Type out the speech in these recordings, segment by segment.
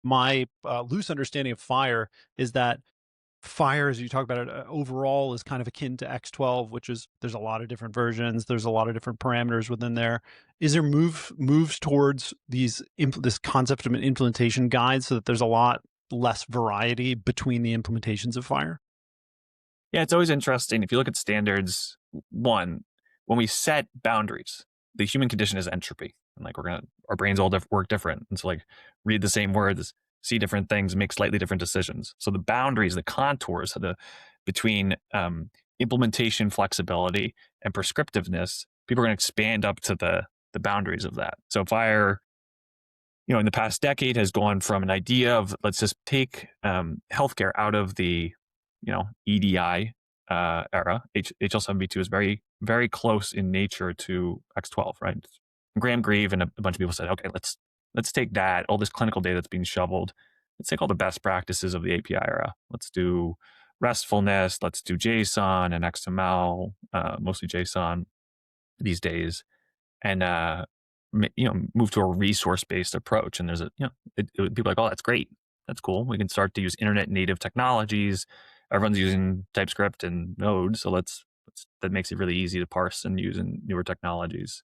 My loose understanding of FHIR is that FHIR, as you talk about it, overall is kind of akin to X12, which is there's a lot of different versions. There's a lot of different parameters within there. Is there moves towards this concept of an implementation guide so that there's a lot less variety between the implementations of FHIR? Yeah, it's always interesting. If you look at standards, one, when we set boundaries, the human condition is entropy. And like our brains all work different. And so like read the same words, see different things, make slightly different decisions. So the boundaries, the contours between implementation flexibility and prescriptiveness, people are going to expand up to the boundaries of that. So FHIR, in the past decade has gone from an idea of let's just take healthcare out of the EDI era. HL7V2 is very, very close in nature to X12, right? Graham Grieve and a bunch of people said, okay, let's take that, all this clinical data that's being shoveled. Let's take all the best practices of the API era. Let's do restfulness. Let's do JSON and XML, mostly JSON these days, and move to a resource-based approach. And there's people are like, oh, that's great. That's cool. We can start to use internet native technologies. Everyone's using TypeScript and Node, so that makes it really easy to parse and use in newer technologies.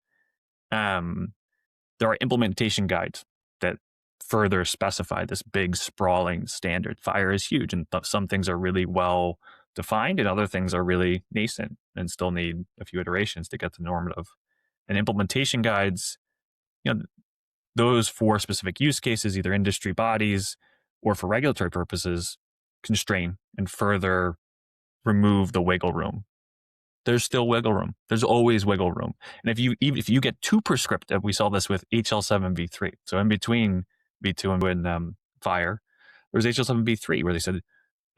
There are implementation guides that further specify this big sprawling standard. FHIR is huge, and some things are really well defined, and other things are really nascent and still need a few iterations to get to normative. And implementation guides, those for specific use cases, either industry bodies or for regulatory purposes, constrain and further remove the wiggle room. There's still wiggle room. There's always wiggle room. And if you get too prescriptive, we saw this with HL7V3. So in between V2 and FHIR, there was HL7V3 where they said,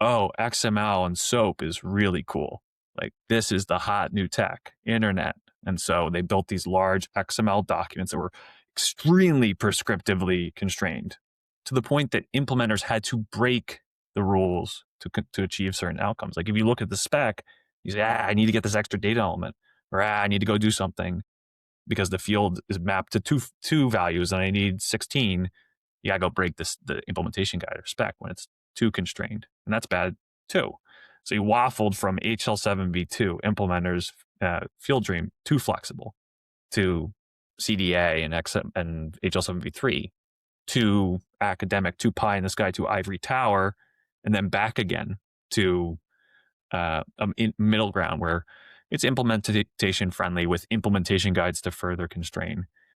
oh, XML and SOAP is really cool. Like this is the hot new tech, internet. And so they built these large XML documents that were extremely prescriptively constrained to the point that implementers had to break the rules to achieve certain outcomes. Like if you look at the spec, you say, I need to get this extra data element, or I need to go do something because the field is mapped to two values and I need 16. You gotta go break the implementation guide or spec when it's too constrained. And that's bad too. So you waffled from HL7V2 implementers field dream too flexible to CDA and HL7V3 to academic, to pie in the sky, to ivory tower, and then back again to middle ground where it's implementation friendly with implementation guides to further constrain.